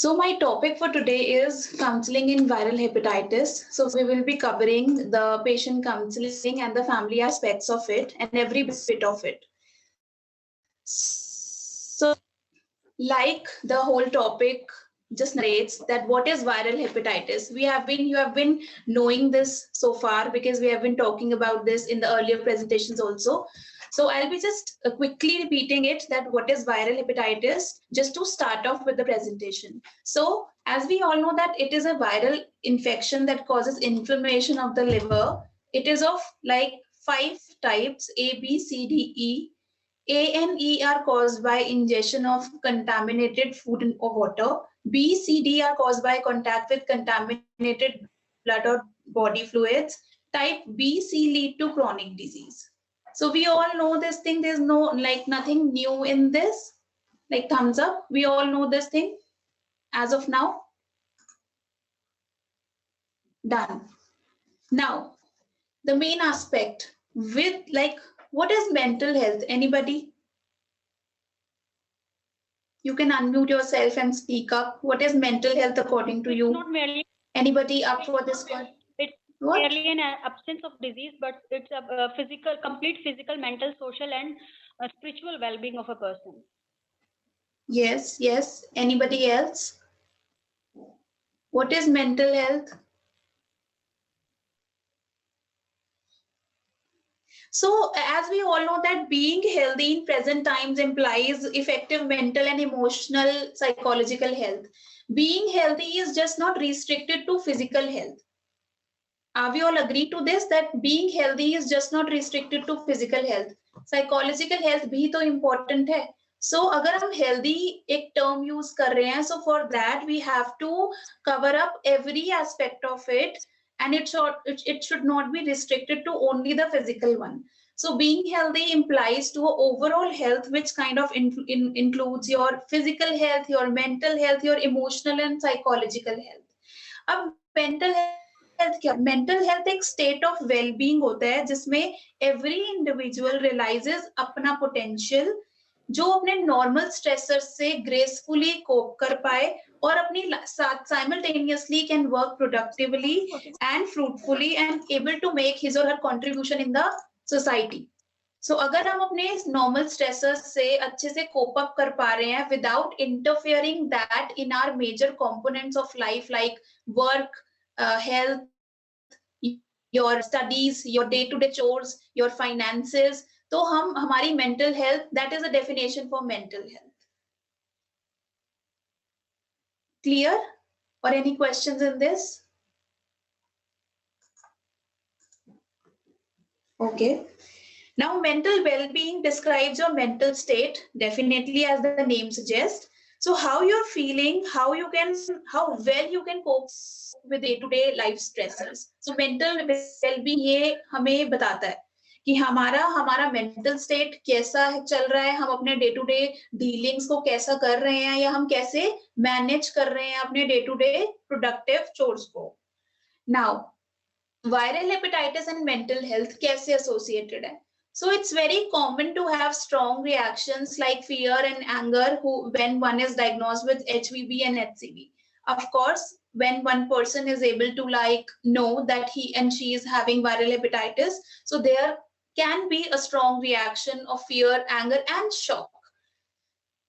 So my topic for today is counseling in viral hepatitis. So we will be covering the patient counseling and the family aspects of it and every bit of it. So like the whole topic just narrates that what is viral hepatitis. You have been knowing this so far because we have been talking about this in the earlier presentations also. So I'll be just quickly repeating it, that what is viral hepatitis, just to start off with the presentation. So as we all know that it is a viral infection that causes inflammation of the liver. It is of like 5 types, A, B, C, D, E. A and E are caused by ingestion of contaminated food or water. B, C, D are caused by contact with contaminated blood or body fluids. Type B, C lead to chronic disease. So we all know this thing. There's nothing new in this. Like thumbs up. We all know this thing as of now. Done. Now, the main aspect with what is mental health? Anybody? You can unmute yourself and speak up. What is mental health according to you? Not merely. Anybody up for this one? It's merely an absence of disease, but it's a complete physical, mental, social, and spiritual well-being of a person. Yes, yes. Anybody else? What is mental health? So as we all know that being healthy in present times implies effective mental and emotional psychological health. Being healthy is just not restricted to physical health. We all agree to this, that being healthy is just not restricted to physical health. Psychological health bhi to important hai. So agar hum healthy ek term use kar rahe hain, so for that we have to cover up every aspect of it, and it should not be restricted to only the physical one. So being healthy implies to overall health, which kind of includes your physical health, your mental health, your emotional and psychological health. अब mental health क्या? Mental health एक state of well-being होता है जिसमें every individual realizes अपना potential, जो अपने normal stressors से gracefully cope कर पाए और अपनी साथ simultaneously can work productively and fruitfully and able to make his or her contribution in the society. So अगर हम अपने normal stressors से अच्छे से cope up कर पा रहे हैं without interfering that in our major components of life like work, health, your studies, your day-to-day chores, your finances, तो हम हमारी mental health, that is a definition for mental health. Clear? Or any questions in this? Okay. Now, mental well-being describes your mental state, definitely as the name suggests. So how you're feeling, how well you can cope with day-to-day life stressors. So mental well-being ये हमें बताता है कि हमारा mental state कैसा चल रहा है, हम अपने day-to-day dealings को कैसा कर रहे हैं, या हम कैसे manage कर रहे हैं अपने day-to-day productive chores को. Now, viral hepatitis and mental health कैसे associated है? So it's very common to have strong reactions like fear and anger when one is diagnosed with HVB and HCV. Of course, when one person is able to know that he and she is having viral hepatitis, so there can be a strong reaction of fear, anger, and shock.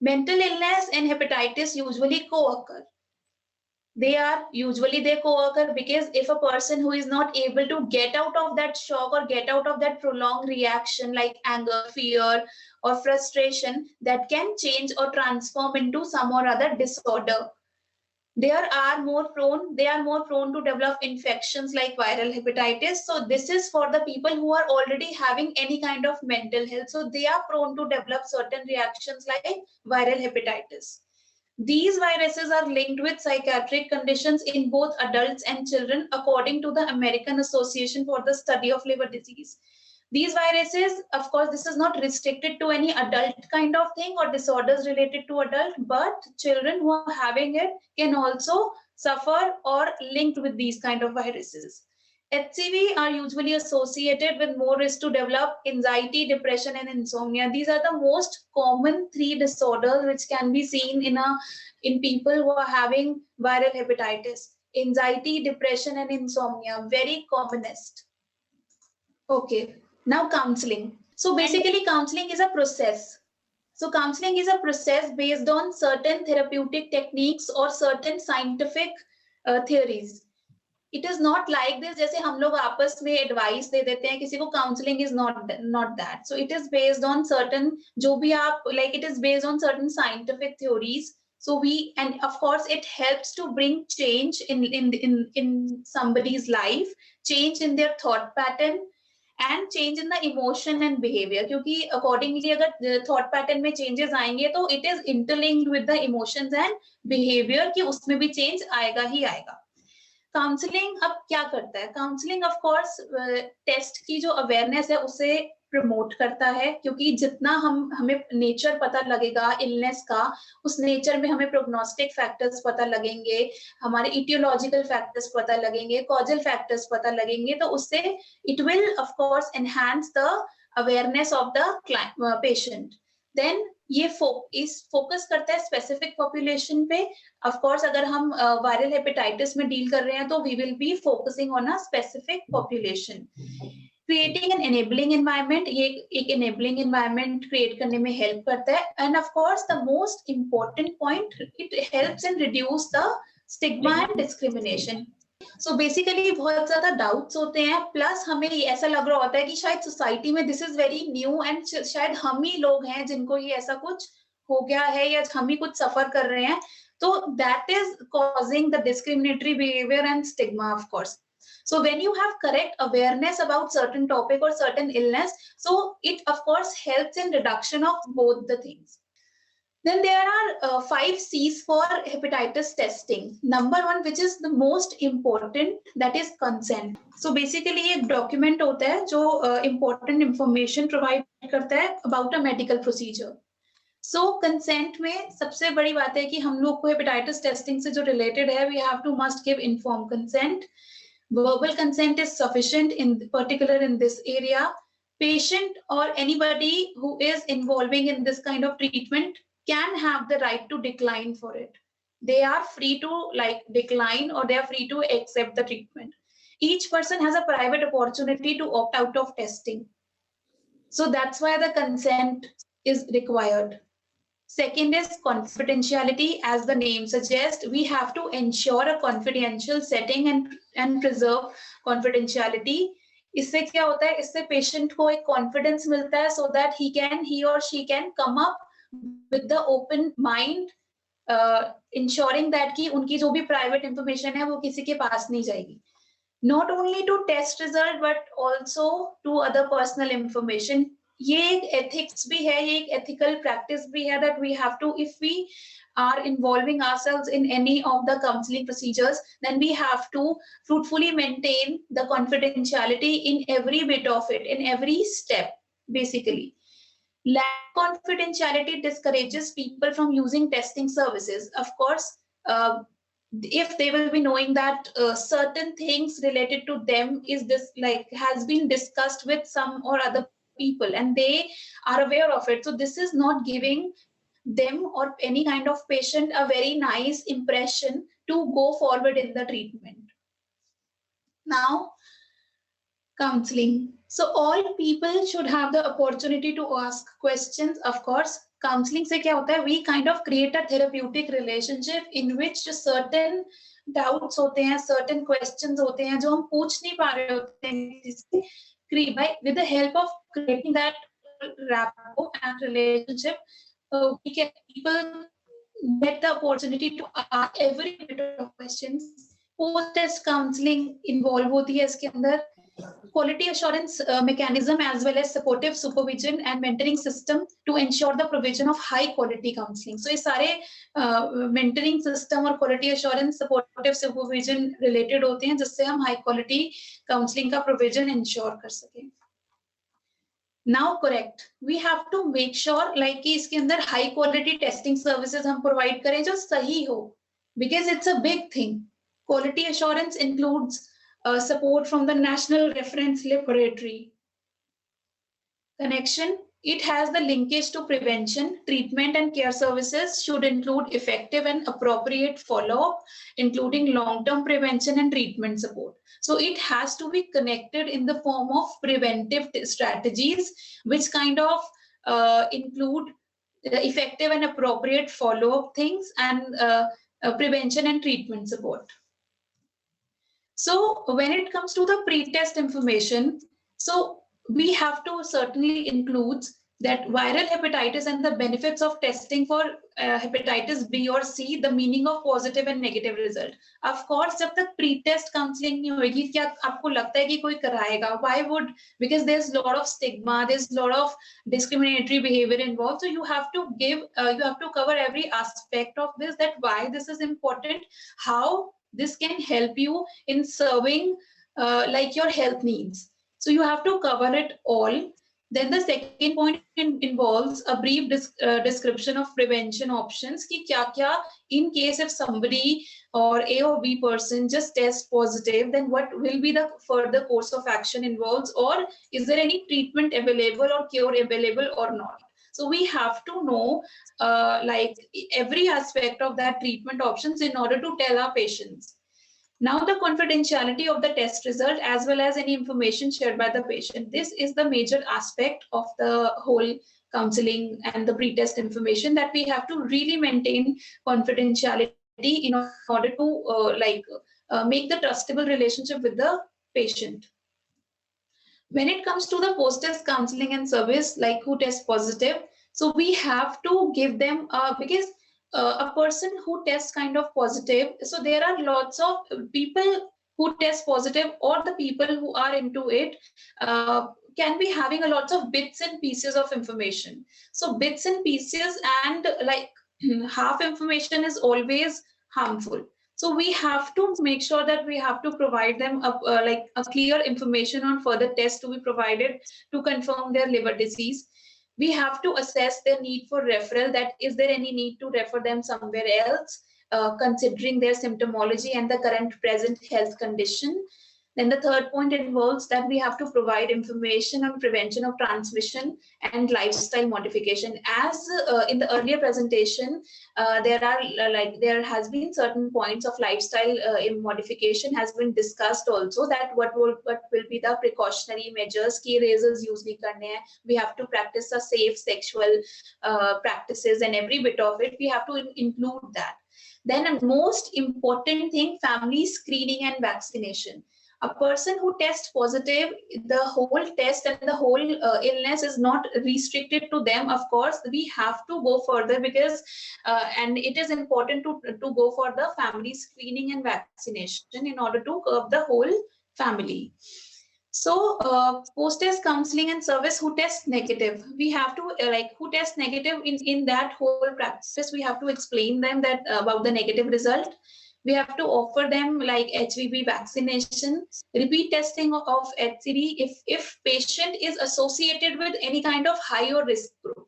Mental illness and hepatitis usually co-occur. They co-occur because if a person who is not able to get out of that shock or get out of that prolonged reaction like anger, fear, or frustration, that can change or transform into some or other disorder. They are more prone to develop infections like viral hepatitis. So this is for the people who are already having any kind of mental health. So they are prone to develop certain reactions like viral hepatitis. These viruses are linked with psychiatric conditions in both adults and children, according to the American Association for the Study of Liver Disease. These viruses, of course, this is not restricted to any adult kind of thing or disorders related to adult, but children who are having it can also suffer or linked with these kind of viruses. HCV are usually associated with more risk to develop anxiety, depression, and insomnia. These are the most common 3 disorders which can be seen in people who are having viral hepatitis. Anxiety, depression, and insomnia, very commonest. Okay, now counseling. So basically, counseling is a process. So counseling is a process based on certain therapeutic techniques or certain scientific theories. It is not like this जैसे हम लोग आपस में advice दे देते हैं किसी को. Counseling is not that. So it is based on certain जो भी आप like, it is based on certain scientific theories. So and of course it helps to bring change in somebody's life, change in their thought pattern, and change in the emotion and behavior. क्योंकि accordingly अगर thought pattern में changes आएंगे तो it is interlinked with the emotions and behavior कि उसमें भी change आएगा ही आएगा. काउंसलिंग अब क्या करता है? काउंसलिंग ऑफ कोर्स टेस्ट की जो अवेयरनेस है उसे प्रमोट करता है, क्योंकि जितना हमें नेचर पता लगेगा इलनेस का, उस नेचर में हमें प्रोग्नोस्टिक फैक्टर्स पता लगेंगे, हमारे इटियोलॉजिकल फैक्टर्स पता लगेंगे, कॉजल फैक्टर्स पता लगेंगे, तो उससे it will of course enhance the awareness of the patient. Then ये फोकस करता है स्पेसिफिक पॉपुलेशन पे. ऑफ कोर्स अगर हम वायरल हेपेटाइटिस में डील कर रहे हैं तो we will be focusing on a specific population. Creating an enabling environment, ये एक एनेबलिंग एनवायरनमेंट क्रिएट करने में हेल्प करता है. End of course the most important point, it helps in reduce the stigma and discrimination. So basically बहुत ज्यादा doubts होते हैं, प्लस हमें ऐसा लग रहा होता है कि शायद सोसाइटी में this is very new and शायद हम ही लोग हैं जिनको ये ऐसा कुछ हो गया है या हम ही कुछ सफर कर रहे हैं. तो that is causing the discriminatory behaviour and stigma of course. So when you have correct awareness about certain topic or certain illness, so it of course helps in reduction of both the things. Then there are 5 C's for hepatitis testing. Number 1, which is the most important, that is consent. So basically एक document होता है जो important information provide करता है about a medical procedure. So consent में सबसे बड़ी बात है कि हम लोग को hepatitis testing से जो related है, we have to must give informed consent. Verbal consent is sufficient in particular in this area. Patient or anybody who is involving in this kind of treatment can have the right to decline for it. They are free to like decline or they are free to accept the treatment. Each person has a private opportunity to opt out of testing. So that's why the consent is required. Second is confidentiality. As the name suggests, we have to ensure a confidential setting and preserve confidentiality. इससे क्या होता है? इससे patient को एक confidence मिलता है so that he or she can come up with the open mind, ensuring that कि उनकी जो भी private information है वो किसी के पास नहीं जाएगी. Not only to test result but also to other personal information. ये एक ethics भी है, ये एक ethical practice भी है that we have to, if we are involving ourselves in any of the counseling procedures, then we have to fruitfully maintain the confidentiality in every bit of it, in every step, basically. Lack of confidentiality discourages people from using testing services. Of course, if they will be knowing that certain things related to them is this like has been discussed with some or other people and they are aware of it, so this is not giving them or any kind of patient a very nice impression to go forward in the treatment. Now, counseling. So all people should have the opportunity to ask questions. Of course, counseling से क्या होता है? We kind of create a therapeutic relationship in which certain doubts होते हैं, certain questions होते हैं जो हम पूछ नहीं पा रहे होते हैं. With the help of creating that rapport and relationship, people get the opportunity to ask every bit of questions. Post-test counseling involved होती है इसके अंदर. Quality assurance mechanism as well as supportive supervision and mentoring system to ensure the provision of high quality counseling. So ये सारे mentoring system और quality assurance supportive supervision related होते हैं जिससे हम high quality counseling का provision ensure कर सकें. Now correct, we have to make sure like कि इसके अंदर high quality testing services हम provide करें जो सही हो, because it's a big thing. Quality assurance includes support from the National Reference Laboratory. Connection. It has the linkage to prevention, treatment and care services should include effective and appropriate follow-up, including long-term prevention and treatment support. So it has to be connected in the form of preventive strategies, which kind of include effective and appropriate follow-up things and prevention and treatment support. So when it comes to the pre-test information, so we have to certainly include that viral hepatitis and the benefits of testing for hepatitis B or C, the meaning of positive and negative result. Of course, जब तक pre-test counseling नहीं होगी, क्या आपको लगता है कि कोई कराएगा? Why would? Because there's a lot of stigma, there's a lot of discriminatory behavior involved. So you have to give, you have to cover every aspect of this. That why this is important, how this can help you in serving like your health needs. So you have to cover it all. Then the second point involves a brief description of prevention options. Ki kya kya in case if somebody or A or B person just tests positive, then what will be the further course of action involves, or is there any treatment available or cure available or not? So we have to know like every aspect of that treatment options in order to tell our patients. Now the confidentiality of the test result as well as any information shared by the patient. This is the major aspect of the whole counseling and the pre-test information, that we have to really maintain confidentiality in order to make the trustable relationship with the patient. When it comes to the post-test counseling and service, like who tests positive, so we have to give them because a person who tests kind of positive, so there are lots of people who test positive, or the people who are into it can be having a lots of bits and pieces of information. So bits and pieces and like half information is always harmful. So we have to make sure that we have to provide them like a clear information on further tests to be provided to confirm their liver disease. We have to assess their need for referral, that is there any need to refer them somewhere else, considering their symptomology and the current present health condition. Then the third point involves that we have to provide information on prevention of transmission and lifestyle modification. As in the earlier presentation, there has been certain points of lifestyle modification has been discussed also, that what will be the precautionary measures, key razors use nahi karne hai. We have to practice a safe sexual practices, and every bit of it we have to include that. Then a most important thing, family screening and vaccination. A person who tests positive, the whole test and the whole illness is not restricted to them. Of course, we have to go further because, and it is important to go for the family screening and vaccination in order to curb the whole family. So post-test counseling and service, who test negative, we have to who test negative in that whole practice, we have to explain them that about the negative result. We have to offer them like HPV vaccination, repeat testing of HCV if patient is associated with any kind of higher risk group.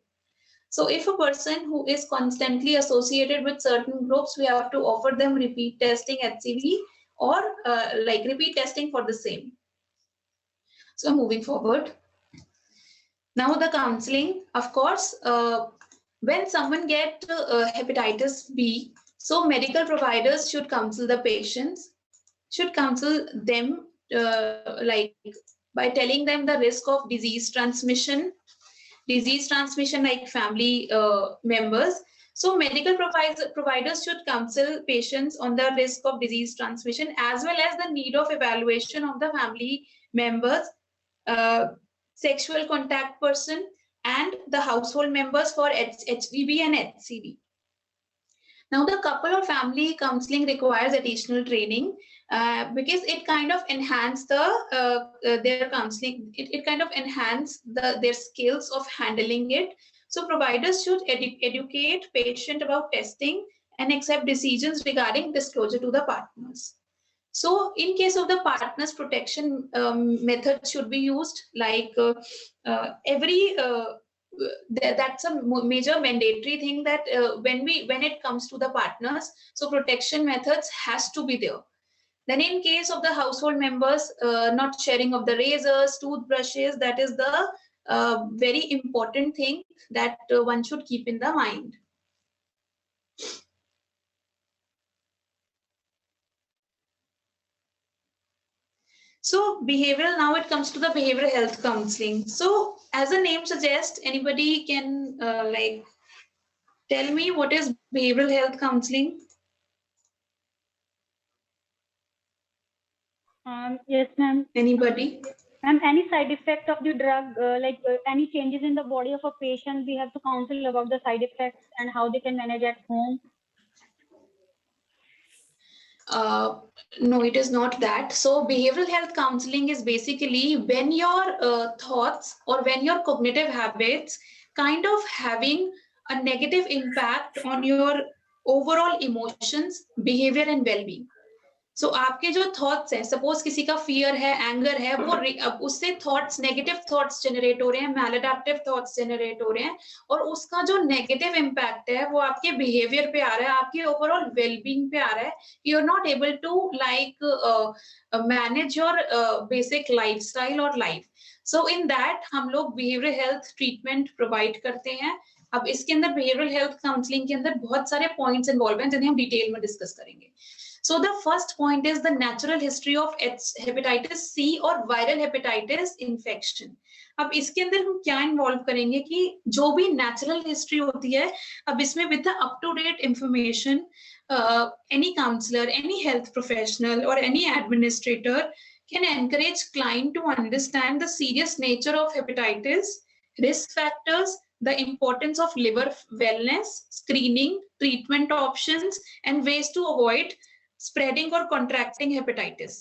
So if a person who is constantly associated with certain groups, we have to offer them repeat testing HCV or repeat testing for the same. So moving forward. Now the counseling, of course, when someone gets hepatitis B, so medical providers should counsel the patients, should counsel them by telling them the risk of disease transmission like family members. So medical providers should counsel patients on the risk of disease transmission as well as the need of evaluation of the family members, sexual contact person, and the household members for HPV and HCV. Now, the couple or family counseling requires additional training because it kind of enhances their counseling. It kind of enhances their skills of handling it. So providers should educate patient about testing and accept decisions regarding disclosure to the partners. So in case of the partners, protection method should be used, like that's a major mandatory thing, that when it comes to the partners, so protection methods has to be there. Then in case of the household members, not sharing of the razors, toothbrushes, that is the very important thing that one should keep in the mind. So behavioral, now it comes to the behavioral health counseling. So as the name suggests, anybody can like tell me what is behavioral health counseling? Yes, ma'am. Anybody? And any side effect of the drug, any changes in the body of a patient, we have to counsel about the side effects and how they can manage at home. No, it is not that. So behavioral health counseling is basically when your thoughts or when your cognitive habits kind of having a negative impact on your overall emotions, behavior and well-being. सो आपके जो thoughts हैं, suppose किसी का fear है, anger है, वो अब उससे थॉट्स, नेगेटिव थॉट्स जनरेट हो रहे हैं, मैलअडैप्टिव थॉट्स जनरेट हो रहे हैं, और उसका जो नेगेटिव इम्पैक्ट है वो आपके बिहेवियर पे आ रहा है, आपके ओवरऑल वेलबींग पे आ रहा है. You are not able to like manage your basic lifestyle और लाइफ. सो इन दैट हम लोग बिहेवियर हेल्थ ट्रीटमेंट प्रोवाइड करते हैं. अब इसके अंदर बिहेवियरल हेल्थ काउंसलिंग के अंदर बहुत सारे पॉइंट्स इन्वॉल्व हैं जिन्हें हम डिटेल में डिस्कस करेंगे. So the first point is the natural history of hepatitis C or viral hepatitis infection. अब इसके अंदर हम क्या इन्वॉल्व करेंगे कि जो भी नेचुरल हिस्ट्री होती है, अब इसमें with the up to date information any counselor, any health professional or any administrator can encourage client to understand the serious nature of hepatitis, risk factors, the importance of liver wellness, screening, treatment options and ways to avoid spreading और contracting hepatitis.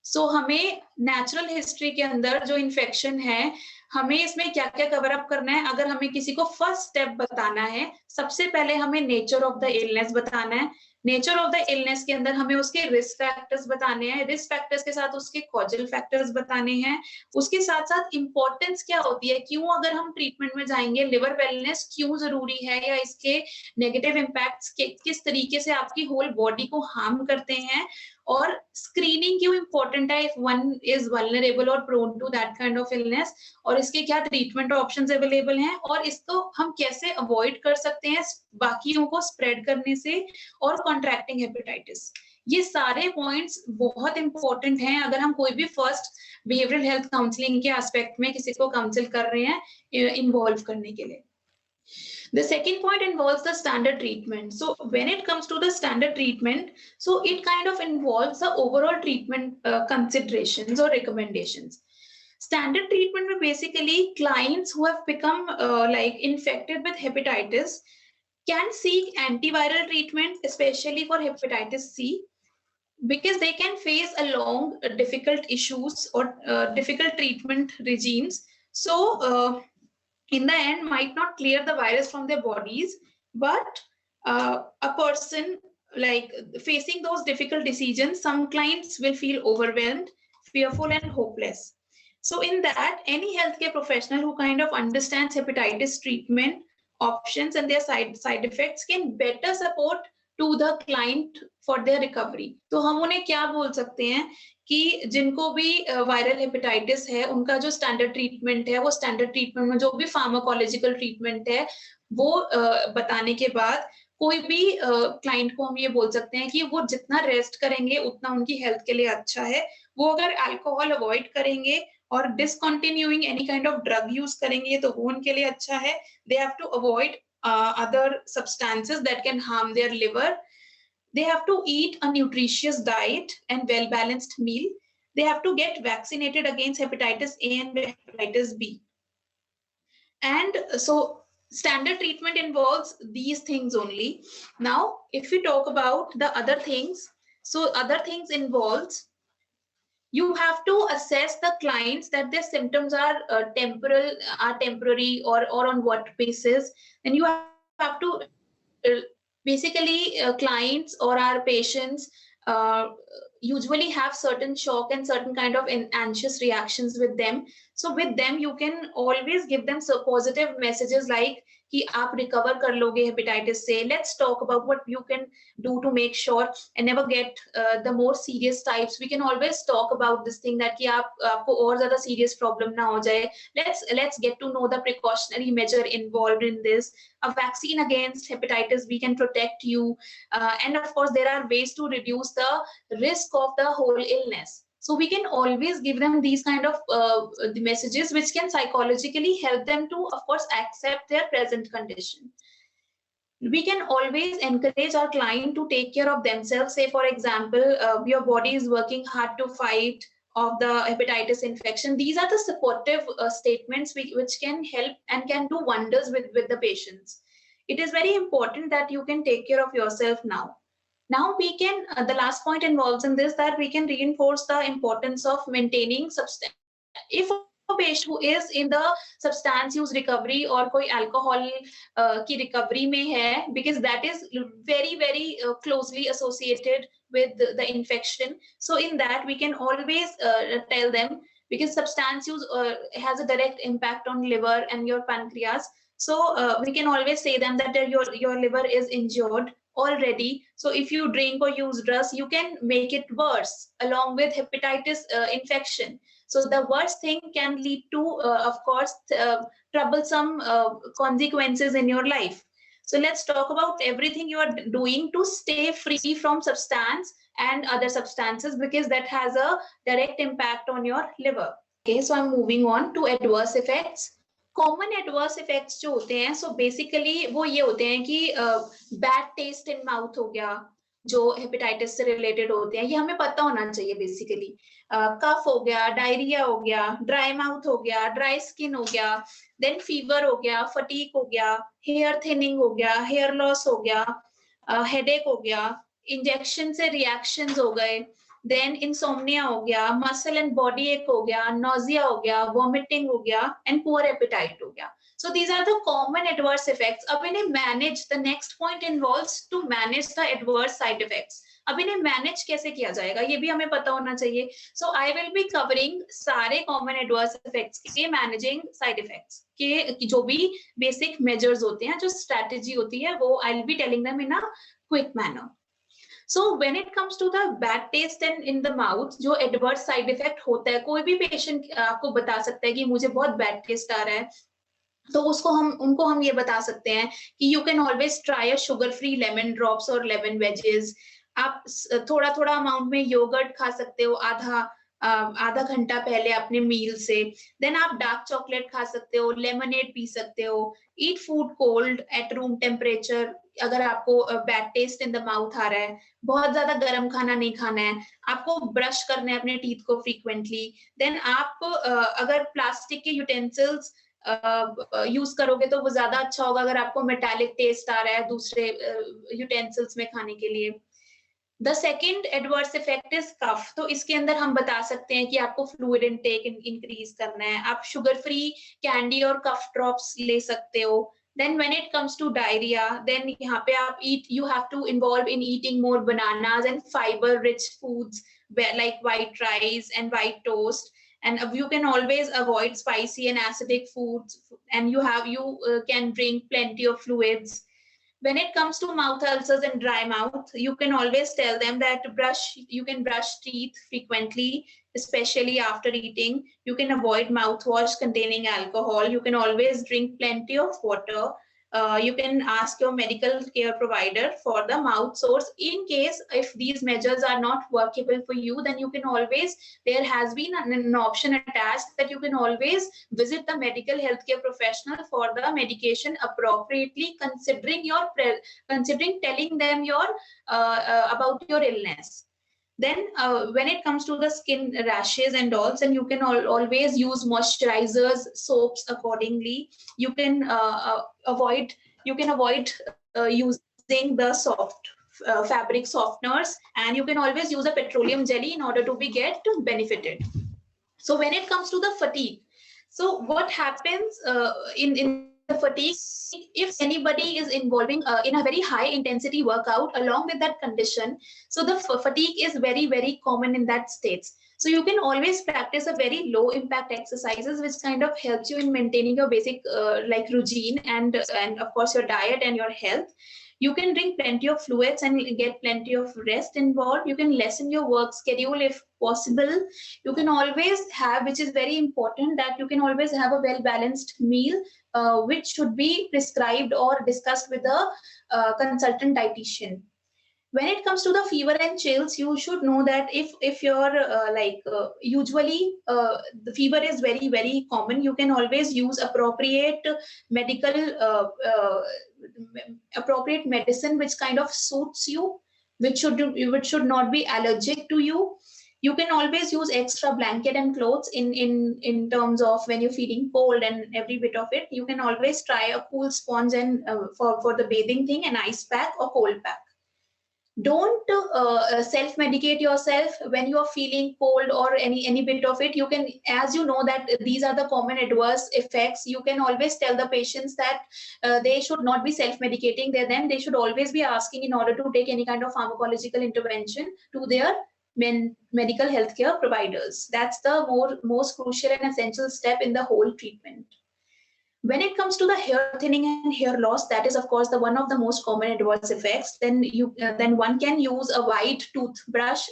सो हमें natural history के अंदर जो infection है, हमें इसमें क्या क्या कवर अप करना है. अगर हमें किसी को फर्स्ट स्टेप बताना है, सबसे पहले हमें नेचर ऑफ द इलनेस बताना है. नेचर ऑफ द इलनेस के अंदर हमें उसके रिस्क फैक्टर्स बताने हैं, रिस्क फैक्टर्स के साथ उसके कॉजल फैक्टर्स बताने हैं. उसके साथ साथ इंपॉर्टेंस क्या होती है, क्यों अगर हम ट्रीटमेंट में जाएंगे, लिवर वेलनेस क्यों जरूरी है, या इसके नेगेटिव इम्पैक्ट्स किस तरीके से आपकी होल बॉडी को हार्म करते हैं, और स्क्रीनिंग क्यों इंपॉर्टेंट है इफ वन इज वल्नरेबल और prone to that kind of illness, और इसके क्या ट्रीटमेंट ऑप्शंस अवेलेबल हैं, और इसको हम कैसे अवॉइड कर सकते हैं बाकियों को स्प्रेड करने से और कॉन्ट्रैक्टिंग हेपेटाइटिस. ये सारे पॉइंट्स बहुत इंपॉर्टेंट हैं अगर हम कोई भी फर्स्ट बिहेवियरल हेल्थ काउंसलिंग के एस्पेक्ट में किसी को काउंसिल कर रहे हैं इन्वॉल्व करने के लिए. The second point involves the standard treatment. So when it comes to the standard treatment, so it kind of involves the overall treatment considerations or recommendations. Standard treatment में basically clients who have become like infected with hepatitis can seek antiviral treatment, especially for hepatitis C, because they can face a long difficult issues or difficult treatment regimes. So in the end might not clear the virus from their bodies, but a person like facing those difficult decisions, some clients will feel overwhelmed, fearful and hopeless. So in that, any healthcare professional who kind of understands hepatitis treatment options and their side effects can better support to the client for their recovery. तो हम उन्हें क्या बोल सकते हैं कि जिनको भी वायरल हेपेटाइटिस है, उनका जो स्टैंडर्ड ट्रीटमेंट है, वो स्टैंडर्ड ट्रीटमेंट में जो भी फार्माकोलॉजिकल ट्रीटमेंट है वो बताने के बाद कोई भी क्लाइंट को हम ये बोल सकते हैं कि वो जितना रेस्ट करेंगे उतना उनकी हेल्थ के लिए अच्छा है. वो अगर अल्कोहल अवॉइड करेंगे और discontinuing any kind of drug use करेंगे तो वो उनके लिए अच्छा है. They have to avoid other substances that can harm their liver. They have to eat a nutritious diet and well-balanced meal. They have to get vaccinated against hepatitis A and hepatitis B. And so standard treatment involves these things only. Now, if we talk about the other things, so other things involves you have to assess the clients that their symptoms are temporary or on what basis. And you have to basically clients or our patients usually have certain shock and certain kind of anxious reactions with them. So with them, you can always give them so positive messages like कि आप recover कर लोगे hepatitis से. Let's talk about what you can do to make sure and never get the more serious types. We can always talk about this thing that कि आपको और ज़्यादा serious problem ना हो जाए. Let's get to know the precautionary measure involved in this. A vaccine against hepatitis, we can protect you, and of course there are ways to reduce the risk of the whole illness. So we can always give them these kind of the messages which can psychologically help them to, of course, accept their present condition. We can always encourage our client to take care of themselves. Say, for example, your body is working hard to fight of the hepatitis infection. These are the supportive statements which can help and can do wonders with the patients. It is very important that you can take care of yourself now. Now we can, the last point involves in this, that we can reinforce the importance of maintaining substance. If a patient who is in the substance use recovery or koi alcohol ki recovery mein hai, because that is very closely associated with the infection. So in that we can always tell them, because substance use has a direct impact on liver and your pancreas. So we can always say them that your liver is injured already. So if you drink or use drugs, you can make it worse along with hepatitis infection. So the worst thing can lead to, of course, troublesome consequences in your life. So let's talk about everything you are doing to stay free from substance and other substances, because that has a direct impact on your liver. Okay, so I'm moving on to adverse effects. Common adverse effects जो होते हैं, so basically वो ये होते हैं कि bad taste in mouth हो गया, जो हेपेटाइटिस से रिलेटेड होते हैं, ये हमें पता होना चाहिए बेसिकली. कफ हो गया, डायरिया हो गया, ड्राई माउथ हो गया, ड्राई स्किन हो गया, देन फीवर हो गया, फटीक हो गया, हेयर थिनिंग हो गया, हेयर लॉस हो गया, हेडेक हो गया, इंजेक्शन से रिएक्शंस हो गए, देन इंसोम्निया हो गया, मसल एंड बॉडी एक हो गया, नोजिया हो गया, वॉमिटिंग हो गया, एंड पुअर एपेटाइट हो गया. So these are the common adverse effects. अब इन्हें manage, the next point involves to manage the adverse side effects. अब इन्हें manage कैसे किया जाएगा, ये भी हमें पता होना चाहिए. So I will be covering सारे common adverse effects के managing side effects के जो भी basic measures होते हैं, जो strategy होती है, वो I'll be telling them in a quick manner. So when it comes to the bad taste and in the mouth, जो adverse side effect होता है, कोई भी patient आपको बता सकता है कि मुझे बहुत bad taste आ रहा है, तो उनको हम ये बता सकते हैं कि you can always try a sugar free lemon drops or lemon wedges. आप थोड़ा अमाउंट में योगर्ट खा सकते हो आधा घंटा पहले अपने मील से. देन आप डार्क चॉकलेट खा सकते हो, लेमनेड पी सकते हो, eat food cold at room temperature अगर आपको bad taste in the mouth आ रहा है. बहुत ज्यादा गर्म खाना नहीं खाना है, आपको ब्रश करना है अपने टीथ को फ्रीक्वेंटली. देन आप अगर प्लास्टिक के यूटेंसिल्स यूज करोगे तो वो ज्यादा अच्छा होगा अगर आपको मेटालिक टेस्ट आ रहा है दूसरे यूटेंसिल्स में खाने के लिए. The second adverse effect is cough. तो इसके अंदर हम बता सकते हैं कि आपको fluid intake increase करना है, आप sugar free candy और cough drops ले सकते हो. Then when it comes to diarrhea, then यहाँ पे आप you have to involve in eating more bananas and fiber rich foods like white rice and white toast. And you can always avoid spicy and acidic foods, and you can drink plenty of fluids. When it comes to mouth ulcers and dry mouth, you can always tell them that you can brush teeth frequently, especially after eating. You can avoid mouthwash containing alcohol. You can always drink plenty of water. You can ask your medical care provider for the mouth source. In case if these measures are not workable for you, then you can always, there has been an option attached that you can always visit the medical healthcare professional for the medication appropriately, considering telling them about your illness. Then when it comes to the skin rashes and all, then you can always use moisturizers, soaps accordingly. You can avoid using the soft fabric softeners, and you can always use a petroleum jelly in order to get benefited. So when it comes to the fatigue, so what happens in the fatigue, if anybody is involving in a very high intensity workout along with that condition, so the fatigue is very, very common in that states. So you can always practice a very low impact exercises, which kind of helps you in maintaining your basic like routine and of course your diet and your health. You can drink plenty of fluids and get plenty of rest involved. You can lessen your work schedule if possible. You can always have, which is very important, that you can always have a well balanced meal, which should be prescribed or discussed with a consultant dietitian. When it comes to the fever and chills, you should know that if you're usually the fever is very, very common, you can always use appropriate medical appropriate medicine which kind of suits you, which should not be allergic to you. You can always use extra blanket and clothes in terms of when you're feeling cold and every bit of it. You can always try a cool sponge and for the bathing thing, an ice pack or cold pack. Don't self-medicate yourself when you are feeling cold or any bit of it. You can, as you know that these are the common adverse effects, you can always tell the patients that they should not be self-medicating. They should always be asking in order to take any kind of pharmacological intervention to their medical healthcare providers. That's the most crucial and essential step in the whole treatment. When it comes to the hair thinning and hair loss, that is of course the one of the most common adverse effects. Then one can use a white toothbrush,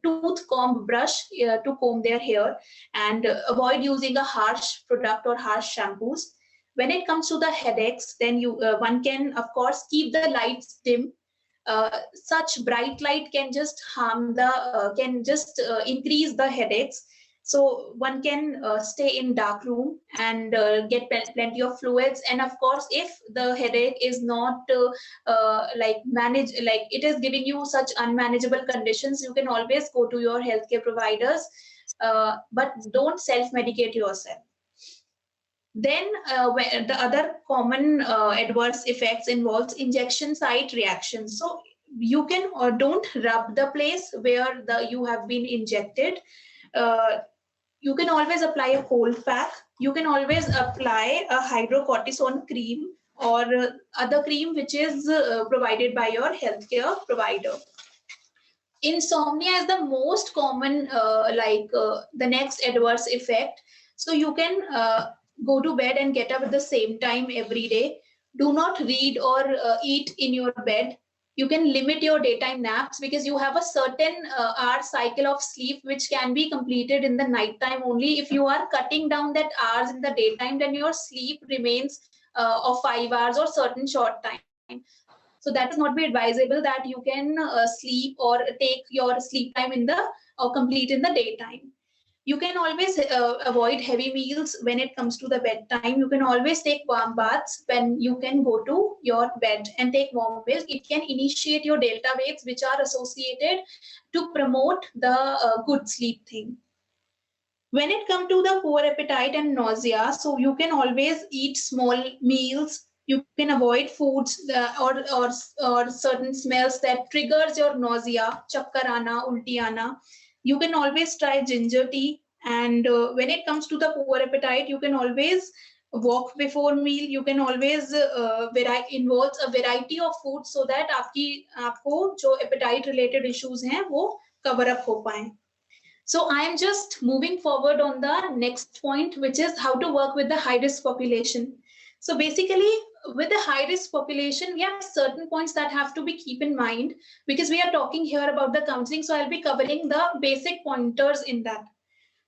tooth comb brush to comb their hair, and avoid using a harsh product or harsh shampoos. When it comes to the headaches, then one can of course keep the lights dim. Such bright light can just harm the increase the headaches. So one can stay in dark room and get plenty of fluids. And of course, if the headache is not managed, like it is giving you such unmanageable conditions, you can always go to your healthcare providers, but don't self-medicate yourself. Then the other common adverse effects involves injection site reactions. So you can don't rub the place where you have been injected. You can always apply a cold pack. You can always apply a hydrocortisone cream or other cream which is provided by your healthcare provider. Insomnia is the most common the next adverse effect. So you can go to bed and get up at the same time every day. Do not read or eat in your bed. You can limit your daytime naps because you have a certain hour cycle of sleep which can be completed in the night time only. If you are cutting down that hours in the daytime, then your sleep remains of 5 hours or certain short time. So that is not be advisable that you can sleep or take your sleep time or complete in the daytime. You can always avoid heavy meals when it comes to the bedtime. You can always take warm baths when you can go to your bed and take warm milk. It can initiate your delta waves, which are associated to promote the good sleep thing. When it comes to the poor appetite and nausea, so you can always eat small meals. You can avoid foods or certain smells that triggers your nausea, chakkar aana, ulti aana. You can always try ginger tea. And when it comes to the poor appetite, you can always walk before meal. You can always involve a variety of food so that आपको जो appetite related issues हैं वो cover up हो पाएं. So I am just moving forward on the next point, which is how to work with the high risk population. So basically, with the high risk population, we have certain points that have to be keep in mind because we are talking here about the counseling. So I'll be covering the basic pointers in that.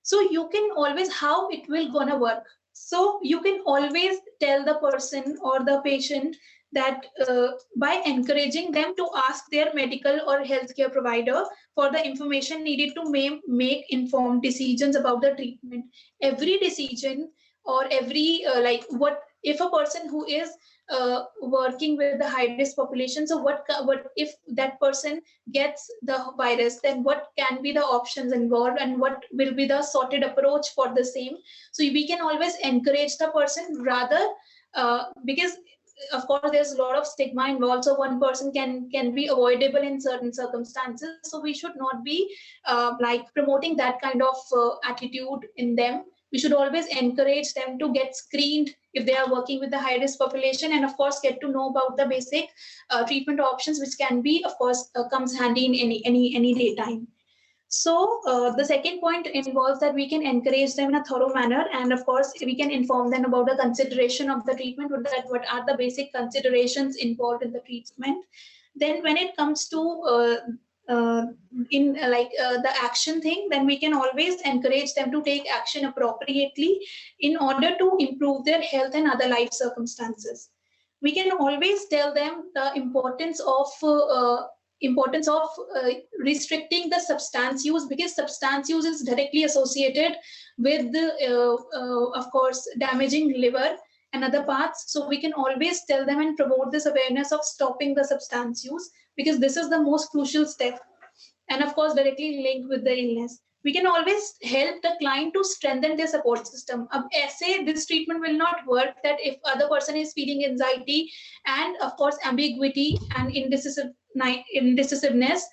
So you can always, how it will gonna work. So you can always tell the person or the patient that by encouraging them to ask their medical or healthcare provider for the information needed to make informed decisions about the treatment. Every decision or every what if a person who is working with the high risk population, so what if that person gets the virus, then what can be the options involved and what will be the sorted approach for the same. So we can always encourage the person rather because of course there's a lot of stigma involved, so one person can be avoidable in certain circumstances. So we should not be promoting that kind of attitude in them. We should always encourage them to get screened if they are working with the high risk population, and of course get to know about the basic treatment options, which can be, of course, comes handy in any day time. So the second point involves that we can encourage them in a thorough manner, and of course we can inform them about the consideration of the treatment, what are the basic considerations involved in the treatment. Then when it comes to the action thing, then we can always encourage them to take action appropriately in order to improve their health and other life circumstances. We can always tell them the importance of restricting the substance use, because substance use is directly associated with of course damaging liver and other parts. So we can always tell them and promote this awareness of stopping the substance use, because this is the most crucial step, and of course directly linked with the illness. We can always help the client to strengthen their support system. Essay, this treatment will not work that if other person is feeling anxiety and of course ambiguity and indecisiveness.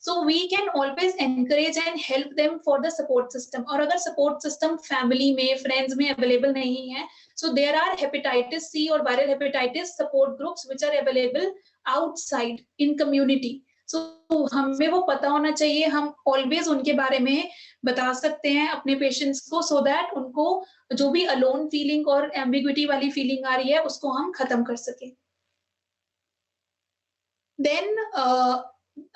So we can always encourage and help them for the support system. Or agar support system family में, friends में available नहीं है, so there are hepatitis C or viral hepatitis support groups which are available outside in community. So हमें वो पता होना चाहिए, हम always उनके बारे में बता सकते हैं अपने patients को, so that उनको जो भी alone feeling और ambiguity वाली feeling आ रही है उसको हम खत्म कर सकें. Then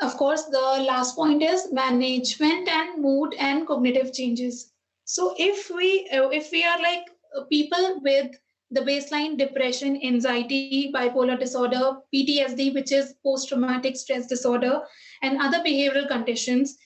of course the last point is management and mood and cognitive changes. So if we are like people with the baseline depression, anxiety, bipolar disorder, PTSD, which is post-traumatic stress disorder, and other behavioral conditions,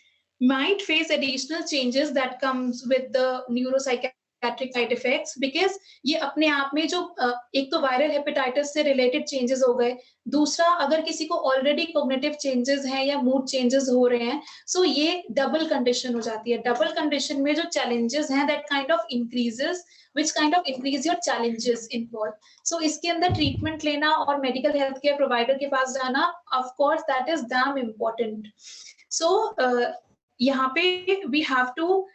might face additional changes that comes with the neuropsychiatric side effects, because ये अपने आप में जो एक तो viral hepatitis से related changes हो गए, दूसरा अगर किसी को already cognitive changes हैं या mood changes हो रहे हैं, so ये double condition हो जाती है. Double condition में जो challenges हैं, that kind of increases, which kind of increase your challenges involved. So इसके अंदर treatment लेना और medical health care provider के पास जाना, of course that is damn important. So यहाँ पे we have to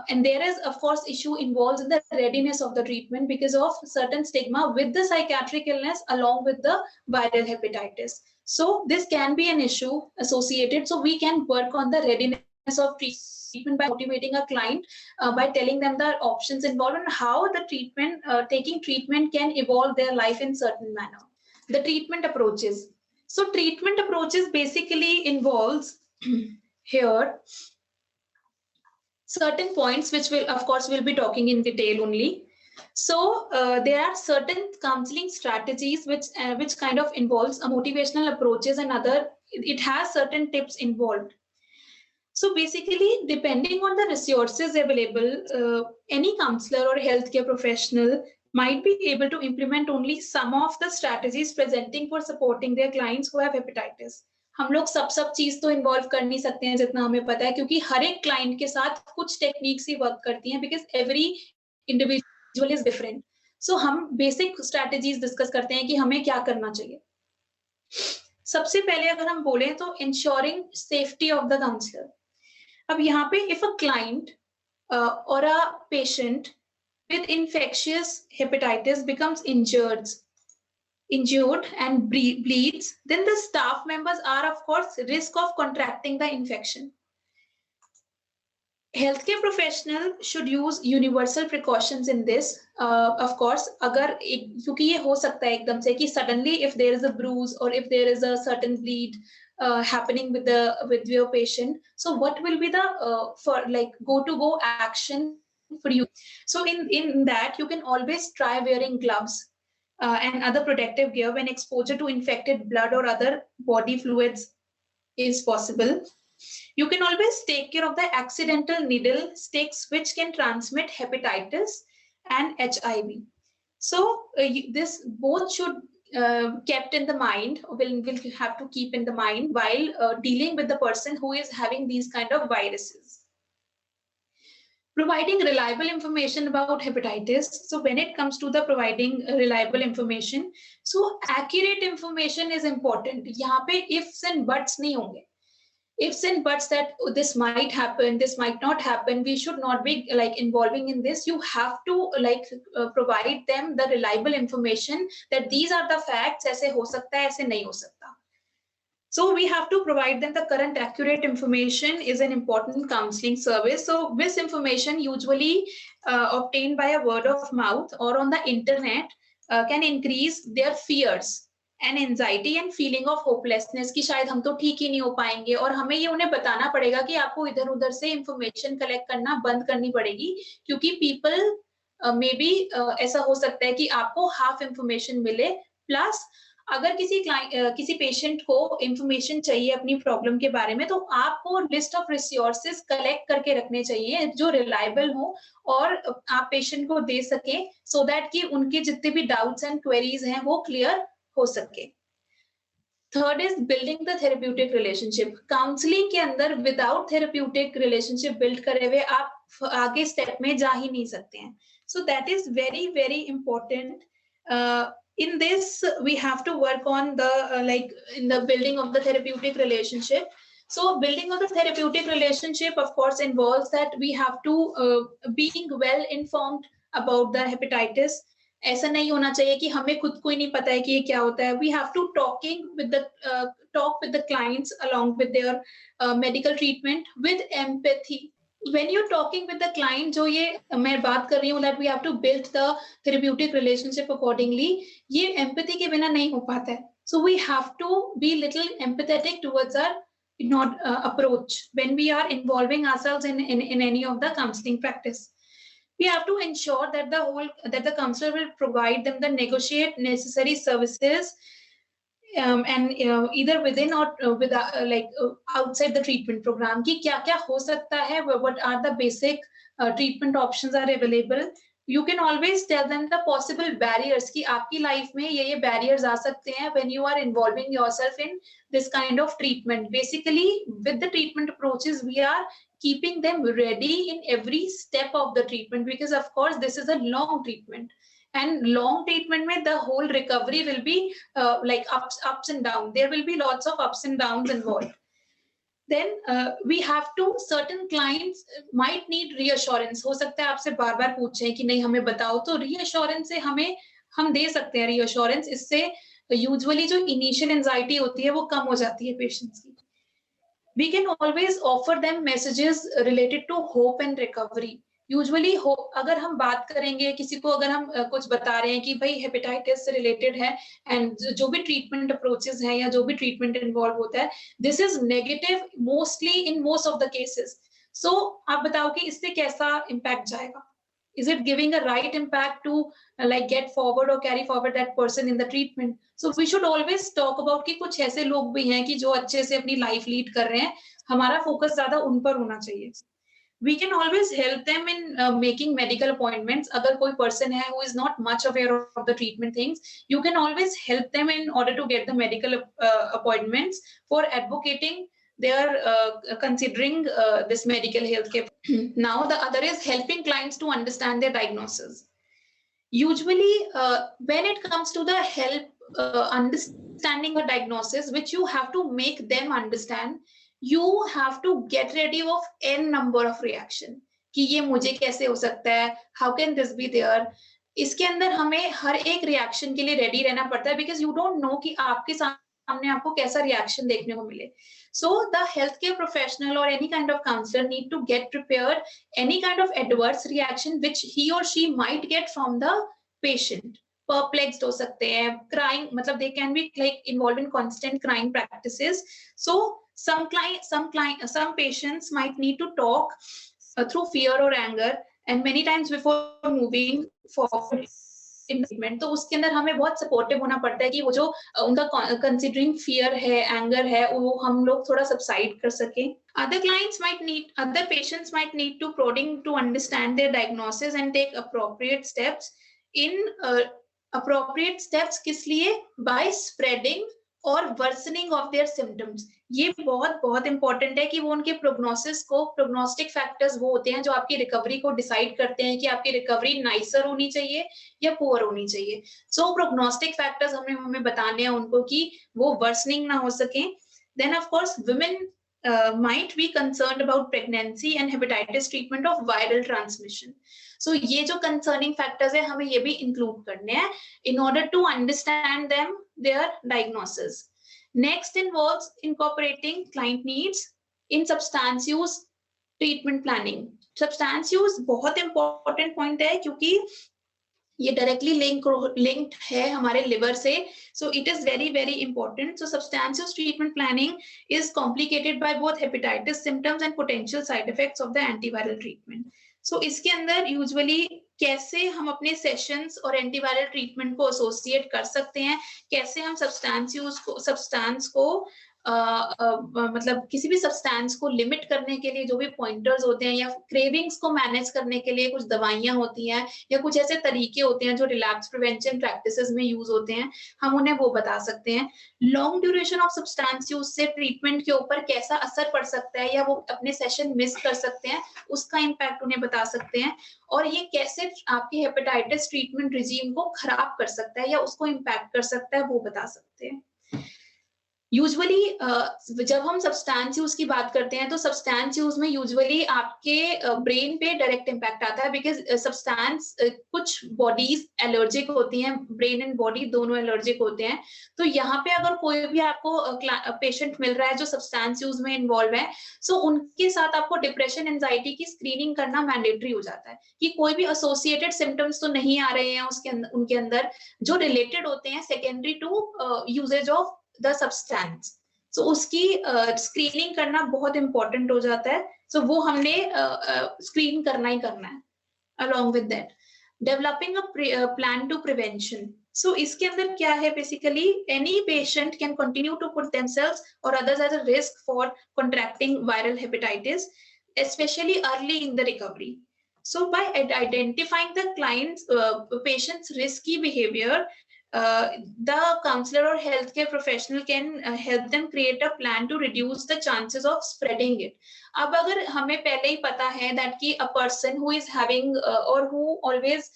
and there is of course issue involved in the readiness of the treatment because of certain stigma with the psychiatric illness along with the viral hepatitis. So this can be an issue associated. So we can work on the readiness of treatment by motivating a client, by telling them the options involved and how the treatment, taking treatment can evolve their life in certain manner. The treatment approaches. So treatment approaches basically involves here certain points which will, of course, we'll be talking in detail only. So there are certain counseling strategies which kind of involves a motivational approaches and other, it has certain tips involved. So basically, depending on the resources available, any counselor or healthcare professional might be able to implement only some of the strategies presenting for supporting their clients who have hepatitis. हम लोग सब चीज तो involve कर नहीं सकते हैं जितना हमें पता है, क्योंकि हर एक क्लाइंट के साथ कुछ टेक्निक्स ही वर्क करती हैं, because every individual is different. So हम बेसिक स्ट्रैटेजीज डिस्कस करते हैं कि हमें क्या करना चाहिए. सबसे पहले अगर हम बोलें तो ensuring safety of the counsellor. अब यहाँ पे इफ अ क्लाइंट और a patient with infectious hepatitis becomes injured and bleeds, then the staff members are of course risk of contracting the infection. Healthcare professional should use universal precautions in this. Of course, अगर क्योंकि ये हो सकता है एकदम से कि suddenly if there is a bruise or if there is a certain bleed happening with your patient, so what will be the for like go action for you? So in that you can always try wearing gloves and other protective gear when exposure to infected blood or other body fluids is possible. You can always take care of the accidental needle sticks which can transmit hepatitis and HIV. So this both should kept in the mind, will have to keep in the mind while dealing with the person who is having these kind of viruses. Providing reliable information about hepatitis. So when it comes to the providing reliable information, so accurate information is important. यहाँ पे ifs and buts नहीं होंगे. ifs and buts that this might happen, this might not happen. We should not be like involving in this. You have to like provide them the reliable information that these are the facts, ऐसे हो सकता है, ऐसे नहीं हो सकता. So we have to provide them the current accurate information is an important counseling service. So this information usually obtained by a word of mouth or on the internet can increase their fears and anxiety and feeling of hopelessness कि शायद हम तो ठीक ही नहीं हो पाएंगे, और हमें ये उन्हें बताना पड़ेगा कि आपको इधर उधर से information collect करना बंद करनी पड़ेगी, क्योंकि people maybe ऐसा हो सकता है कि आपको half information मिले, plus अगर किसी पेशेंट को इंफॉर्मेशन चाहिए अपनी प्रॉब्लम के बारे में, तो आपको लिस्ट ऑफ रिसोर्सेज कलेक्ट करके रखने चाहिए जो रिलायबल हो और आप पेशेंट को दे सकें, सो दैट कि उनके जितने भी डाउट्स एंड क्वेरीज हैं वो क्लियर हो सके. Third is building the therapeutic relationship. Counselling के अंदर विदाउट थेरेप्यूटिक रिलेशनशिप बिल्ड करे हुए आप आगे स्टेप में जा ही नहीं सकते हैं. So that is very very important. In this, we have to work on the like in the building of the therapeutic relationship. So building of the therapeutic relationship, of course, involves that we have to being well informed about the hepatitis. ऐसा नहीं होना चाहिए कि हमें खुद को ही नहीं पता है कि ये क्या होता है. We have to talk with the clients along with their medical treatment with empathy. When you're talking with the client, जो ये मैं बात कर रही हूँ that we have to build the therapeutic relationship accordingly, ये empathy के बिना नहीं हो पाता है. So we have to be little empathetic towards our approach when we are involving ourselves in any of the counseling practice. We have to ensure that the counselor will provide them the negotiate necessary services and either within or outside the treatment program कि क्या हो सकता है, what are the basic treatment options are available. You can always tell them the possible barriers कि आपकी life में ये barriers आ सकते हैं when you are involving yourself in this kind of treatment. Basically, with the treatment approaches, we are keeping them ready in every step of the treatment, because of course this is a long treatment. And long treatment में the whole recovery will be like ups and downs. There will be lots of ups and downs involved. Then we have to, certain clients might need reassurance. हो सकता है आपसे बार-बार पूछें कि नहीं हमें बताओ, तो reassurance से हम दे सकते हैं reassurance. इससे usually जो initial anxiety होती है वो कम हो जाती है patients की. We can always offer them messages related to hope and recovery. Usually अगर हम बात करेंगे किसी को, अगर हम कुछ बता रहे हैं कि भाई हेपेटाइटिस से रिलेटेड है एंड जो भी ट्रीटमेंट अप्रोचेस हैं या जो भी ट्रीटमेंट इन्वॉल्व होता है, this is negative mostly in most of the cases. So आप बताओ कि इससे कैसा इम्पैक्ट जाएगा. Is it giving a right impact to like get forward or carry forward that person in the treatment? So we should always talk about कि कुछ ऐसे लोग भी हैं कि जो अच्छे से अपनी लाइफ लीड कर रहे हैं, हमारा फोकस ज्यादा उन पर होना चाहिए. We can always help them in making medical appointments. अगर कोई person है who is not much aware of the treatment things, you can always help them in order to get the medical appointments for advocating their considering this medical health care. Now the other is helping clients to understand their diagnosis. Usually when it comes to the help understanding a diagnosis, which you have to make them understand, you have to get ready of n number of reaction कि ये मुझे कैसे हो सकता है, how can this be there. इसके अंदर हमें हर एक रिएक्शन के लिए रेडी रहना पड़ता है, because you don't know कि आपके सामने आपको कैसा रिएक्शन देखने को मिले. So the healthcare professional or any kind of counselor need to get prepared any kind of adverse reaction which he or she might get from the patient. Perplexed हो सकते हैं, crying, मतलब they can be like involved in constant crying practices. So some patients might need to talk through fear or anger, and many times before moving forward in treatment. तो उसके अंदर हमें बहुत supportive होना पड़ता है कि वो जो उनका कंसिडरिंग फियर है, एंगर है, वो हम लोग थोड़ा सबसाइड कर सकें. Other patients might need to prodding to understand their diagnosis and take appropriate steps. Appropriate steps किस लिए? By spreading और वर्सनिंग ऑफ देयर सिम्टम्स. ये बहुत इंपॉर्टेंट है कि वो उनके प्रोग्नोसिस को, प्रोग्नोस्टिक फैक्टर्स वो होते हैं जो आपकी रिकवरी को डिसाइड करते हैं कि आपकी रिकवरी नाइसर होनी चाहिए या पुअर होनी चाहिए. सो प्रोग्नोस्टिक फैक्टर्स हमें बताने हैं उनको कि वो वर्सनिंग ना हो सके. Then of course women might be concerned about pregnancy and hepatitis treatment of viral transmission. So ये जो concerning factors है हमें ये भी include करने हैं in order to understand them, their diagnosis. Next involves incorporating client needs in substance use treatment planning. Substance use बहुत important point है क्योंकि ये डायरेक्टली लिंक्ड है हमारे लिवर से, so it is very very important. So substance use treatment planning is complicated by both hepatitis symptoms and potential side effects of the antiviral treatment. So इसके अंदर usually कैसे हम अपने सेशंस और antiviral treatment को associate कर सकते हैं, कैसे हम सब्सटेंस को मतलब किसी भी सब्सटेंस को लिमिट करने के लिए जो भी पॉइंटर्स होते हैं या क्रेविंग्स को मैनेज करने के लिए कुछ दवाइयां होती हैं या कुछ ऐसे तरीके होते हैं जो रिलैप्स प्रिवेंशन प्रैक्टिसेस में यूज होते हैं, हम उन्हें वो बता सकते हैं. Long duration of substance use से ट्रीटमेंट के ऊपर कैसा असर पड़ सकता है या वो अपने सेशन मिस कर सकते हैं, उसका इम्पैक्ट उन्हें बता सकते हैं. और ये कैसे आपकी हेपेटाइटिस ट्रीटमेंट रिजीम को खराब कर सकता है या उसको इम्पैक्ट कर सकता है, वो बता सकते हैं. यूजुअली जब हम सब्सटेंस यूज की बात करते हैं तो सब्सटेंस यूज में यूजुअली आपके ब्रेन पे डायरेक्ट इम्पैक्ट आता है, बिकॉज सब्सटेंस कुछ बॉडीज एलर्जिक होती हैं, ब्रेन एंड बॉडी दोनों एलर्जिक होते हैं. तो यहाँ पे अगर कोई भी आपको पेशेंट मिल रहा है जो सब्सटेंस यूज में इन्वॉल्व है, सो उनके साथ आपको डिप्रेशन एंजाइटी की स्क्रीनिंग करना मैंडेटरी हो जाता है कि कोई भी एसोसिएटेड सिम्टम्स तो नहीं आ रहे हैं उनके अंदर जो रिलेटेड होते हैं secondary to uses of the substance. So उसकी स्क्रीनिंग करना बहुत इंपॉर्टेंट हो जाता है. सो वो हमने स्क्रीन करना ही करना है. Along with that developing a plan to prevention. So इसके अंदर क्या है, basically any patient can continue to put themselves और others at a risk for contracting viral hepatitis, especially early in the recovery. So by identifying the client's patient's risky behavior, the counselor or healthcare professional can help them create a plan to reduce the chances of spreading it. अब अगर हमें पहले ही पता है that कि a person who is having or who always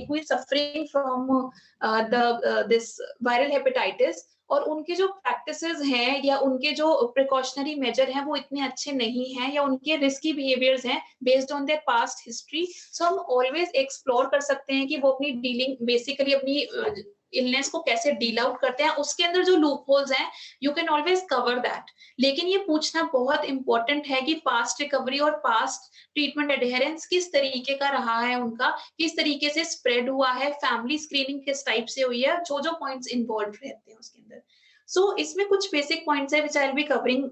who is suffering from this viral hepatitis और उनके जो प्रैक्टिसेस हैं या उनके जो प्रिकॉशनरी मेजर हैं वो इतने अच्छे नहीं हैं या उनके रिस्की बिहेवियर्स हैं based on their past history, so हम ऑलवेज एक्सप्लोर कर सकते हैं कि वो अपनी डीलिंग बेसिकली अपनी इलनेस को कैसे डील आउट करते हैं. उसके अंदर जो लूप होल्स हैं you can always cover that. लेकिन ये पूछना बहुत इंपॉर्टेंट है कि पास्ट रिकवरी और पास्ट ट्रीटमेंट एडहेरेंस किस तरीके का रहा है, उनका किस तरीके से स्प्रेड हुआ है, फैमिली स्क्रीनिंग किस टाइप से हुई है, जो जो पॉइंट्स इन्वॉल्व रहते हैं उसके अंदर. सो इसमें कुछ बेसिक पॉइंट्स है which I will be covering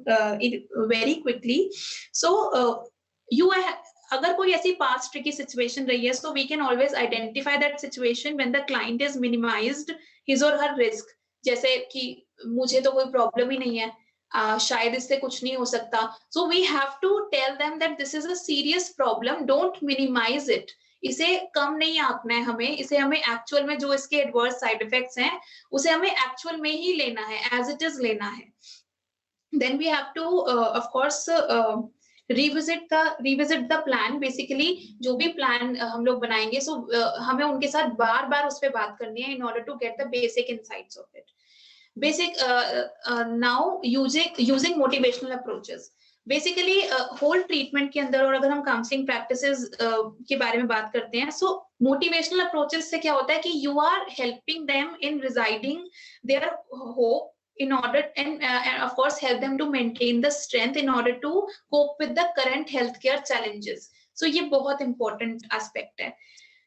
very quickly. So अगर कोई ऐसी पास्ट ट्रिकी सिचुएशन रही है, so we can always identify that situation when the client is minimized his or her risk. जैसे कि मुझे तो कोई प्रॉब्लम ही नहीं है, शायद इससे कुछ नहीं हो सकता. So we have to tell them that this is a serious problem, don't minimize it. इसे कम नहीं आंकना है हमें, इसे हमें एक्चुअल में जो इसके एडवर्स साइड इफेक्ट्स हैं उसे हमें एक्चुअल में ही लेना है, एज इट इज लेना है. Then we have to of course revisit the plan. Basically जो भी plan हम लोग बनाएंगे, so हमें उनके साथ बार बार उस पे बात करनी है in order to get the basic insights of it. Now using motivational approaches. Basically whole treatment के अंदर और अगर हम counseling practices के बारे में बात करते हैं, so motivational approaches से क्या होता है कि you are helping them in residing their hope in order and of course help them to maintain the strength in order to cope with the current healthcare challenges. So ये बहुत important aspect है.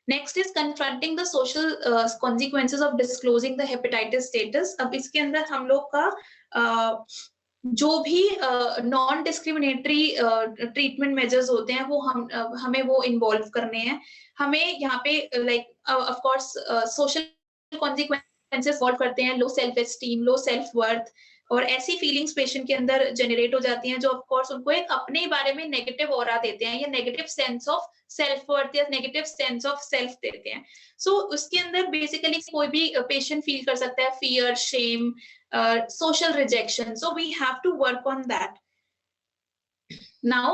Next is confronting the social consequences of disclosing the hepatitis status. अब इसके अंदर हम लोग का जो भी नॉन डिस्क्रिमिनेटरी ट्रीटमेंट मेजर्स होते हैं वो हमें वो इन्वॉल्व करने हैं. हमें यहाँ पे of course social consequences involve करते हैं, low self esteem, low self worth और ऐसी फीलिंग्स पेशेंट के अंदर जनरेट हो जाती हैं जो ऑफ कोर्स उनको एक अपने बारे में नेगेटिव ऑरा देते हैं या negative sense of self worth या नेगेटिव सेंस ऑफ सेल्फ देते हैं. सो उसके अंदर बेसिकली कोई भी पेशेंट फील कर सकता है fear, shame, social rejection. So we have to work on that. Now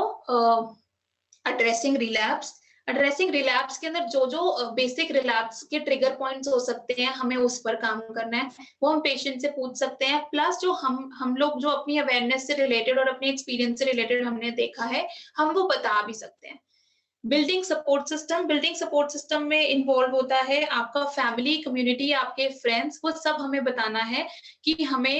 addressing relapse. Addressing relapse के अंदर जो जो बेसिक रिलैप्स के ट्रिगर पॉइंट्स हो सकते हैं, हमें उस पर काम करना है, वो हम पेशेंट से पूछ सकते हैं। प्लस जो हम लोग जो अपनी अवेयरनेस से रिलेटेड और अपने एक्सपीरियंस से रिलेटेड हमने देखा है, हम वो बता भी सकते हैं। बिल्डिंग सपोर्ट सिस्टम में इन्वॉल्व होता है आपका फैमिली, कम्युनिटी, आपके फ्रेंड्स, वो सब हमें बताना है कि हमें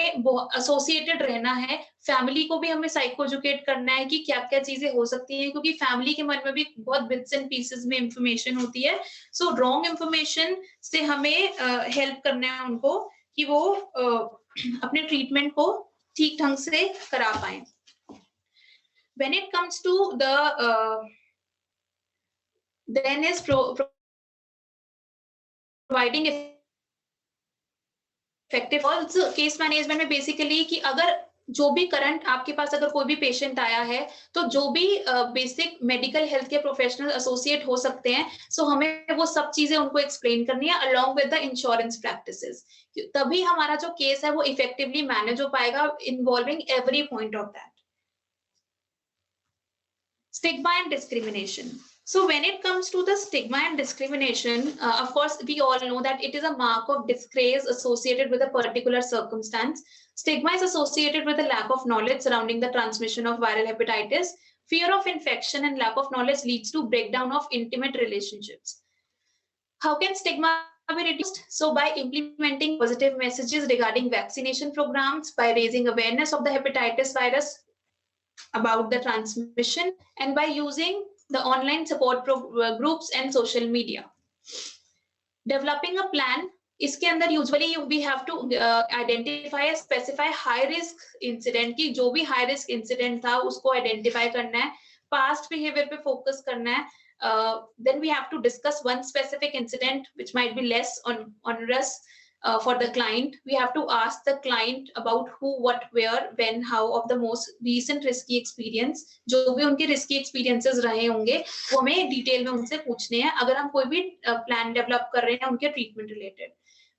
एसोसिएटेड रहना है। फैमिली को भी हमें साइको एजुकेट करना है कि क्या क्या चीजें हो सकती हैं, क्योंकि फैमिली के मन में भी बहुत बिट्स एंड पीसेस में इंफॉर्मेशन होती है। सो रॉन्ग इंफॉर्मेशन से हमें हेल्प करना है उनको कि वो अपने ट्रीटमेंट को ठीक ढंग से करा पाए। When it comes to the then is providing effective case management में बेसिकली कि अगर जो भी करंट आपके पास अगर कोई भी पेशेंट आया है, तो जो भी बेसिक मेडिकल हेल्थ के प्रोफेशनल एसोसिएट हो सकते हैं, सो हमें वो सब चीजें उनको एक्सप्लेन करनी है along with the insurance practices. तभी हमारा जो केस है वो इफेक्टिवली मैनेज हो पाएगा, involving every point of that. Stigma and discrimination. So when it comes to the stigma and discrimination, of course, we all know that it is a mark of disgrace associated with a particular circumstance. Stigma is associated with a lack of knowledge surrounding the transmission of viral hepatitis. Fear of infection and lack of knowledge leads to breakdown of intimate relationships. How can stigma be reduced? So by implementing positive messages regarding vaccination programs, by raising awareness of the hepatitis virus, about the transmission, and by using the online support groups and social media. Developing a plan, इसके अंदर usually we have to identify a specify high risk incident की जो भी high risk incident था उसको identify करना है, past behavior पे focus करना है. Then we have to discuss one specific incident which might be less onerous for the client. We have to ask the client about who, what, where, when, how of the most recent risky experience. जो भी उनके risky experiences रहे होंगे वो हमें detail में उनसे पूछने हैं अगर हम कोई भी प्लान डेवलप कर रहे हैं उनके treatment related.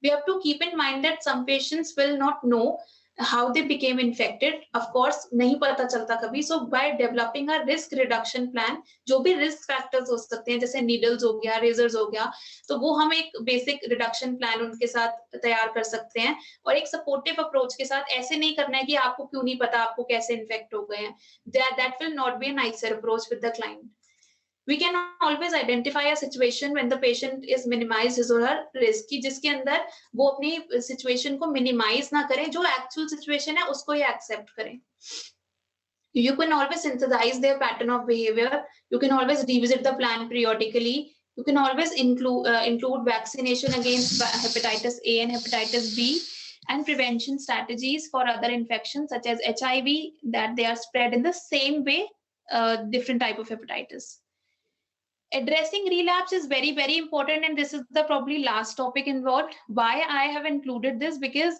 We have to keep in mind that some patients will not know how they became infected. Of course, नहीं पता चलता कभी. So by developing a risk reduction plan, जो भी risk factors हो सकते हैं जैसे needles हो गया, razors हो गया, तो वो हम एक basic reduction plan उनके साथ तैयार कर सकते हैं और एक supportive approach के साथ. ऐसे नहीं करना है कि आपको क्यों नहीं पता आपको कैसे infect हो गए हैं. That will not be a nicer approach with the client. We can always identify a situation when the patient is minimize his or her risk कि जिसके अंदर वो अपनी situation को minimize ना करें, जो actual situation है उसको ही accept करें. You can always synthesize their pattern of behavior. You can always revisit the plan periodically. You can always include vaccination against hepatitis A and hepatitis B and prevention strategies for other infections such as HIV that they are spread in the same way, different type of hepatitis. Addressing relapse is very, very important, and this is the probably last topic involved. Why I have included this? Because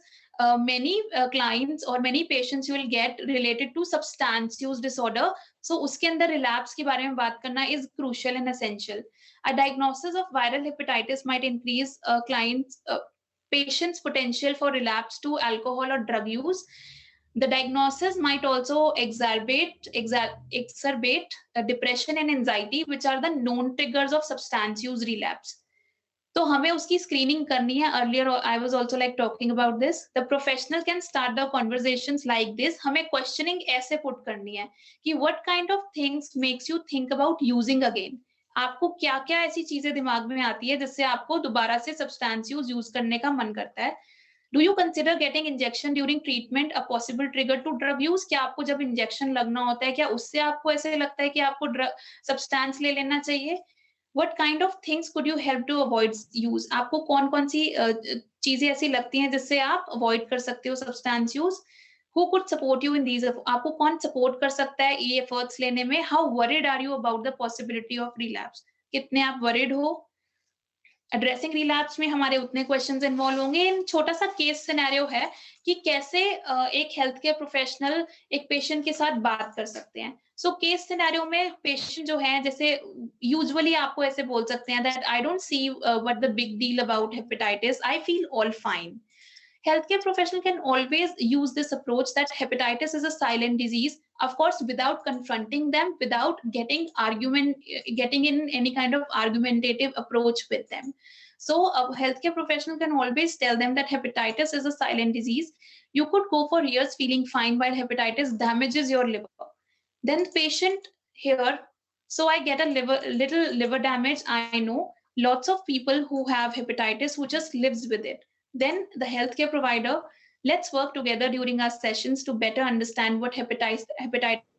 many clients or many patients you will get related to substance use disorder. So uske andar relapse ke bare mein baat karna is crucial and essential. A diagnosis of viral hepatitis might increase patient's potential for relapse to alcohol or drug use. The diagnosis might also exacerbate depression and anxiety, which are the known triggers of substance use relapse. तो हमें उसकी screening करनी है. Earlier I was also like talking about this. The professional can start the conversations like this. हमें questioning ऐसे put करनी है कि what kind of things makes you think about using again. आपको क्या क्या ऐसी चीजें दिमाग में आती है जिससे आपको दोबारा से substance use करने का मन करता है. Do you consider getting injection during treatment a possible trigger to drug use? क्या आपको जब इंजेक्शन लगना होता है क्या उससे आपको ऐसे लगता है कि आपको सब्सटेंस ले लेना चाहिए? What kind of things could you help to avoid use? आपको कौन-कौन सी चीजें ऐसी लगती हैं जिससे आप अवॉइड कर सकते हो substance use? Who could support you in these? आपको कौन सपोर्ट कर सकता है ये एफर्ट्स लेने में? How worried are you about the possibility of relapse? कितने आप worried हो? एड्रेसिंग रिलैप्स में हमारे उतने क्वेश्चंस इन्वॉल्व होंगे. इन छोटा सा केस सिनेरियो है कि कैसे एक हेल्थ केयर प्रोफेशनल एक पेशेंट के साथ बात कर सकते हैं. सो केस सिनेरियो में पेशेंट जो है जैसे यूजुअली आपको ऐसे बोल सकते हैं that I don't see what the big deal about hepatitis, I feel all fine. Healthcare professional can always use this approach that hepatitis is a silent disease. of course, without confronting them, without getting in any kind of argumentative approach with them. So a healthcare professional can always tell them that hepatitis is a silent disease. You could go for years feeling fine while hepatitis damages your liver. Then the patient here, so I get a little liver damage. I know lots of people who have hepatitis who just lives with it. Then the healthcare provider, let's work together during our sessions to better understand what hepatitis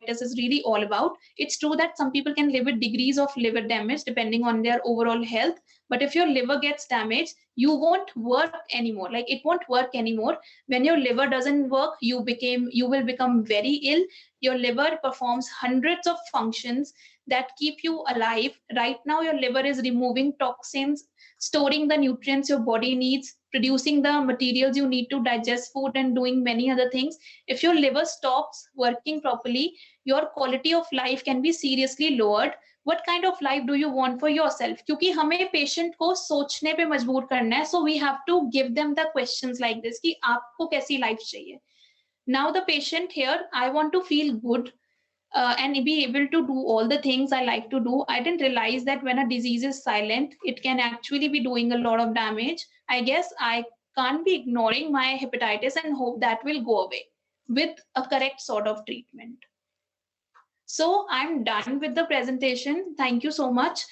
is really all about. It's true that some people can live with degrees of liver damage depending on their overall health, but if your liver gets damaged, you won't work anymore. Like it won't work anymore. When your liver doesn't work, you will become very ill. Your liver performs hundreds of functions that keep you alive. Right now, your liver is removing toxins, storing the nutrients your body needs, producing the materials you need to digest food, and doing many other things. If your liver stops working properly, your quality of life can be seriously lowered. What kind of life do you want for yourself? क्योंकि हमें patient को सोचने पे मजबूर करना है, so we have to give them the questions like this कि आपको कैसी लाइफ चाहिए. Now the patient here, I want to feel good and be able to do all the things I like to do. I didn't realize that when a disease is silent, it can actually be doing a lot of damage. I guess I can't be ignoring my hepatitis and hope that will go away with a correct sort of treatment. So I'm done with the presentation. Thank you so much.